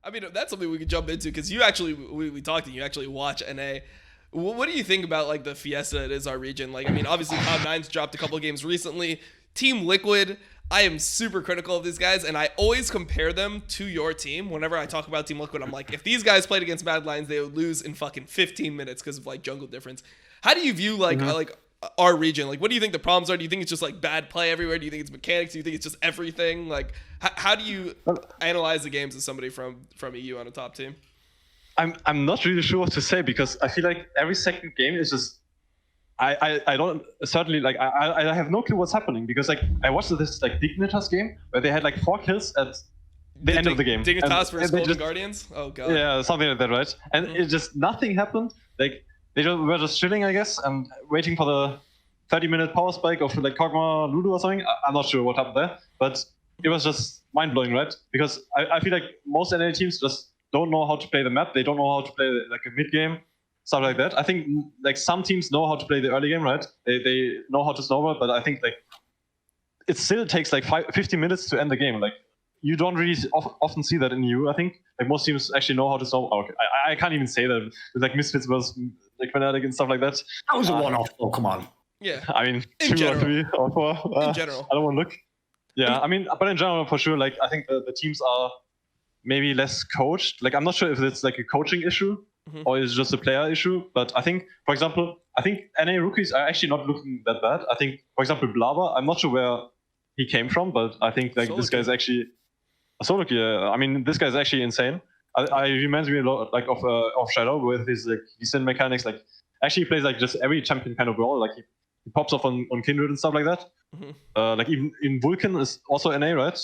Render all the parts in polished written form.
I mean, that's something we could jump into because you actually, we talked and you actually watch NA. What do you think about like the Fiesta it is our region? Like, I mean, obviously Cloud9's dropped a couple of games recently. Team Liquid, I am super critical of these guys, and I always compare them to your team. Whenever I talk about Team Liquid, I'm like, if these guys played against Mad Lions, they would lose in fucking 15 minutes because of like jungle difference. How do you view like our region? Like, what do you think the problems are? Do you think it's just like bad play everywhere? Do you think it's mechanics? Do you think it's just everything? Like, how do you analyze the games as somebody from EU on a top team? I'm not really sure what to say because I feel like every second game is just I don't certainly like I have no clue what's happening because like I watched this like Dignitas game where they had like 4 kills at the end of the game. Dignitas versus Golden Guardians? Oh god. Yeah, something like that, right? And it just nothing happened. Like they were just chilling, I guess, and waiting for the 30-minute power spike of like Kog'Maw Lulu or something. I'm not sure what happened there, but it was just mind blowing, right? Because I feel like most NA teams just don't know how to play the map. They don't know how to play like a mid game, stuff like that. I think like some teams know how to play the early game, right? They know how to snowball, but I think like it still takes like 50 minutes to end the game. Like you don't really often see that in EU. I think like most teams actually know how to snowball. Okay, I can't even say that with like Misfits versus like Fnatic and stuff like that. That was a one-off. Oh, come on. Yeah. I mean, in 2 general. or 3 or 4. In general. I don't want to look. Yeah, I mean, but in general, for sure, like I think the teams are maybe less coached. Like I'm not sure if it's like a coaching issue or it's just a player issue. But I think, for example, NA rookies are actually not looking that bad. I think, for example, Blava, I'm not sure where he came from, but I think like this guy's actually Solok. Yeah, I mean, this guy's actually insane. I reminds me a lot like of Shadow with his like decent mechanics. Like actually he plays like just every champion kind of role. Like he pops off on Kindred and stuff like that. Like even in Vulcan is also NA, right?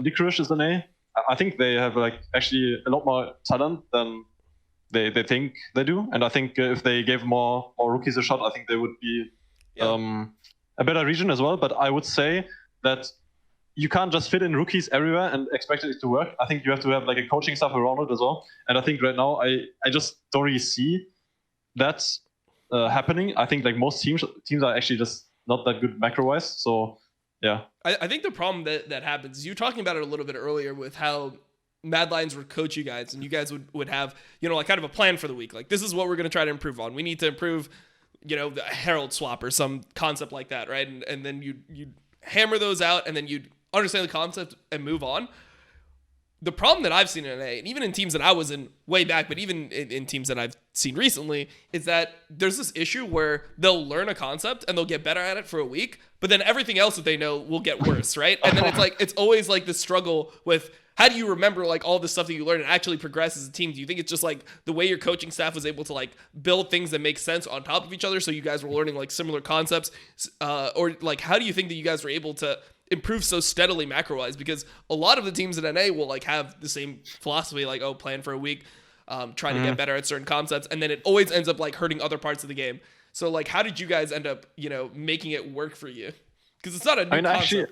Licorice is NA. I think they have like actually a lot more talent than they think they do. And I think if they gave more rookies a shot, I think they would be a better region as well. But I would say that you can't just fit in rookies everywhere and expect it to work. I think you have to have like a coaching staff around it as well. And I think right now I just don't really see that happening. I think like most teams are actually just not that good macro-wise. So yeah. I think the problem that happens is you were talking about it a little bit earlier with how Mad Lions would coach you guys and you guys would have, you know, like kind of a plan for the week. Like this is what we're going to try to improve on. We need to improve, you know, the Herald swap or some concept like that, right? And then you'd hammer those out and then you'd understand the concept and move on. The problem that I've seen in NA, and even in teams that I was in way back, but even in teams that I've seen recently, is that there's this issue where they'll learn a concept and they'll get better at it for a week, but then everything else that they know will get worse, right? And then it's always like this struggle with how do you remember like all the stuff that you learn and actually progress as a team? Do you think it's just like the way your coaching staff was able to like build things that make sense on top of each other, so you guys were learning like similar concepts, or like how do you think that you guys were able to improve so steadily macro-wise? Because a lot of the teams in NA will like have the same philosophy, like, oh, plan for a week, trying to get better at certain concepts, and then it always ends up like hurting other parts of the game. So like, how did you guys end up, you know, making it work for you? Because it's not a new concept. Actually,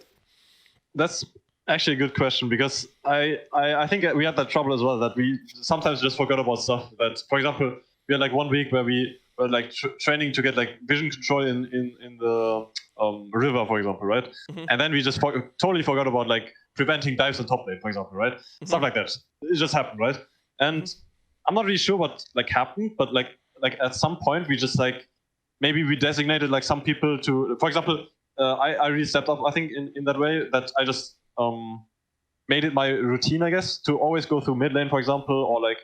that's actually a good question, because I think we had that trouble as well, that we sometimes just forgot about stuff. That, for example, we had like 1 week where we were like training to get like vision control in the river, for example, right? And then we just totally forgot about like preventing dives on top lane, for example, right? Stuff like that. It just happened, right? And I'm not really sure what like happened, but like at some point we just like maybe we designated like some people to, for example, I really stepped up, I think, in that way, that I just made it my routine, I guess, to always go through mid lane, for example, or like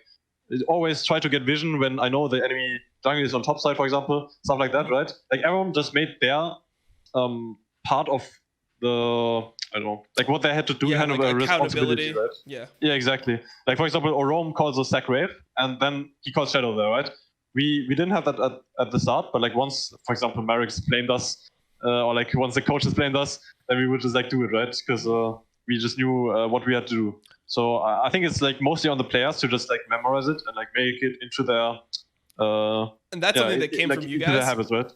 always try to get vision when I know the enemy jungle is on top side, for example, stuff like that, right? Like everyone just made their part of the, I don't know, like what they had to do, kind like of a responsibility, right? Yeah, exactly. Like for example, Orom calls a stack wave, and then he calls Shadow there, right? We didn't have that at the start, but like once, for example, Marix blamed us, or like once the coaches blamed us, then we would just like do it, right? Because we just knew what we had to do. So I think it's like mostly on the players to just like memorize it and like make it into their and that's something that came from you guys. Their habits, right?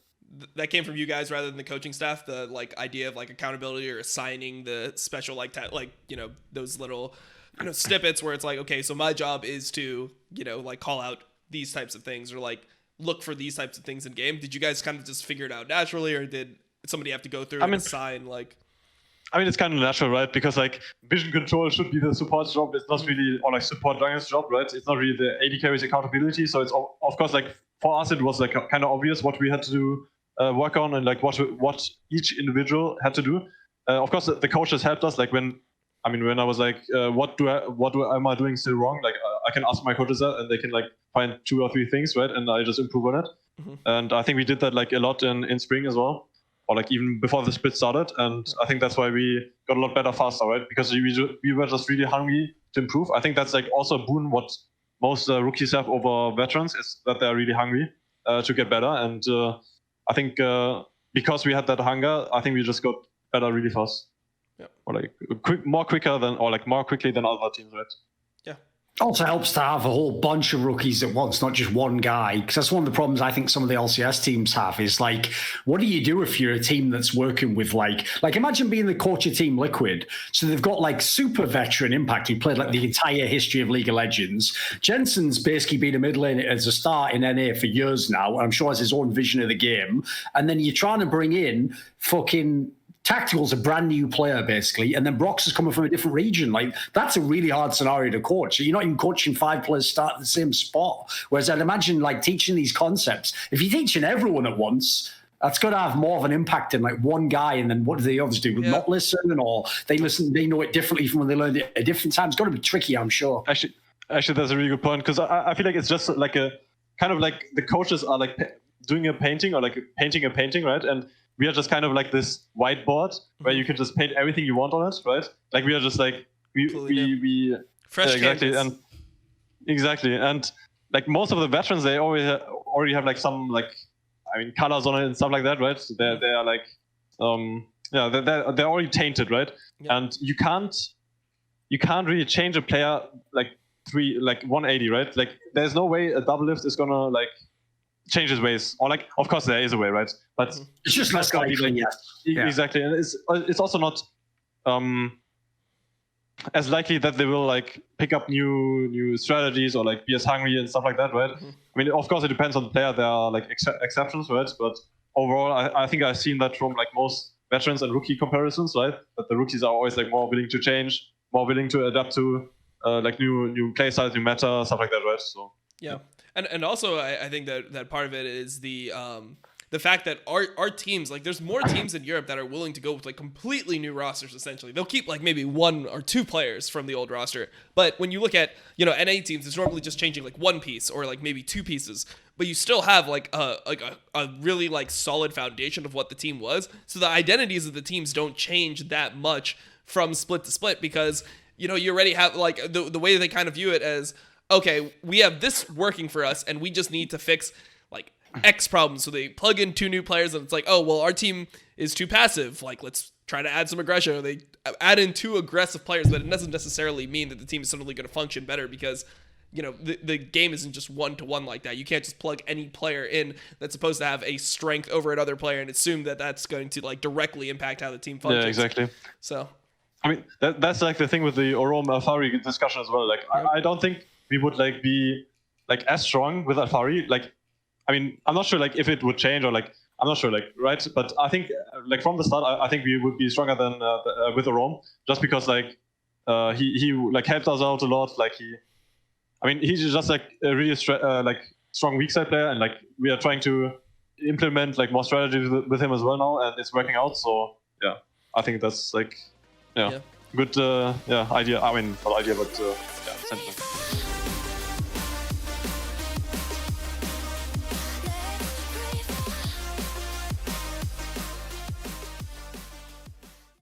That came from you guys rather than the coaching staff. The like idea of like accountability or assigning the special like you know, those little, you know, snippets where it's like, okay, so my job is to, you know, like call out these types of things or like look for these types of things in game. Did you guys kind of just figure it out naturally, or did somebody have to go through and assign like? I mean, it's kind of natural, right? Because like vision control should be the support job. It's not really, or like support jungle's job, right? It's not really the AD carry's accountability. So it's of course like for us it was like kind of obvious what we had to do, work on, and like what each individual had to do. Of course, the coaches helped us. Like when I was like, what am I doing still wrong? Like I can ask my coaches that, and they can like find 2 or 3 things, right? And I just improve on it. And I think we did that like a lot in spring as well, or like even before the split started. And I think that's why we got a lot better faster, right? Because we were just really hungry to improve. I think that's like also a boon what most rookies have over veterans, is that they're really hungry to get better. And I think because we had that hunger, I think we just got better really fast. Yeah. Or like more quickly than other teams, right? Yeah. Also helps to have a whole bunch of rookies at once, not just one guy. Because that's one of the problems I think some of the LCS teams have is like, what do you do if you're a team that's working with like imagine being the coach of Team Liquid. So they've got like super veteran Impact. He played like the entire history of League of Legends. Jensen's basically been a mid lane as a start in NA for years now. I'm sure has his own vision of the game. And then you're trying to bring in fucking Tactical's a brand new player, basically, and then Brox is coming from a different region. Like, that's a really hard scenario to coach. You're not even coaching 5 players start at the same spot. Whereas I'd imagine, like, teaching these concepts, if you're teaching everyone at once, that's going to have more of an impact than, like, one guy, and then what do the others do? Yeah. Not listen, or they listen, they know it differently from when they learned it at a different time. It's got to be tricky, I'm sure. Actually, that's a really good point, because I feel like it's just like a kind of like the coaches are like doing a painting, or like painting a painting, right? And we are just kind of like this whiteboard where you can just paint everything you want on it, right? Like we are just like we fresh exactly canvas. and like most of the veterans, they already have like some colors on it and stuff like that, right? So they are like they're already tainted, right? Yeah. And you can't really change a player like 180, right? Like there's no way a double lift is gonna like change his ways, or like of course there is a way, right? But it's just less likely. Yeah. Exactly, and it's also not as likely that they will like pick up new strategies or like be as hungry and stuff like that, right? I mean, of course it depends on the player. There are like exceptions, right? But overall, I think I've seen that from like most veterans and rookie comparisons, right? That the rookies are always like more willing to change, more willing to adapt to like new play styles, new meta, stuff like that, right? So yeah. And also, I think that part of it is the fact that our teams, like there's more teams in Europe that are willing to go with like completely new rosters, essentially. They'll keep like maybe 1 or 2 players from the old roster. But when you look at, NA teams, it's normally just changing like 1 piece or like maybe 2 pieces. But you still have like a really like solid foundation of what the team was. So the identities of the teams don't change that much from split to split, because, you already have like the way they kind of view it as, okay, we have this working for us, and we just need to fix like X problems. So they plug in 2 new players, and it's like, oh, well, our team is too passive. Like, let's try to add some aggression. Or they add in 2 aggressive players, but it doesn't necessarily mean that the team is suddenly going to function better, because, the game isn't just 1-to-1 like that. You can't just plug any player in that's supposed to have a strength over another player and assume that that's going to like directly impact how the team functions. Yeah, exactly. So, I mean, that's like the thing with the Orom Alfari discussion as well. Like, I don't think we would like be like as strong with Alfari. Like, I mean, I'm not sure like if it would change, or like I'm not sure, like, right? But I think like from the start, I think we would be stronger than with Orom, just because like he like helped us out a lot. Like he's just like a really strong weak side player, and like we are trying to implement like more strategies with him as well now, and it's working out. So yeah, I think that's like good idea. I mean, not idea, but sentiment.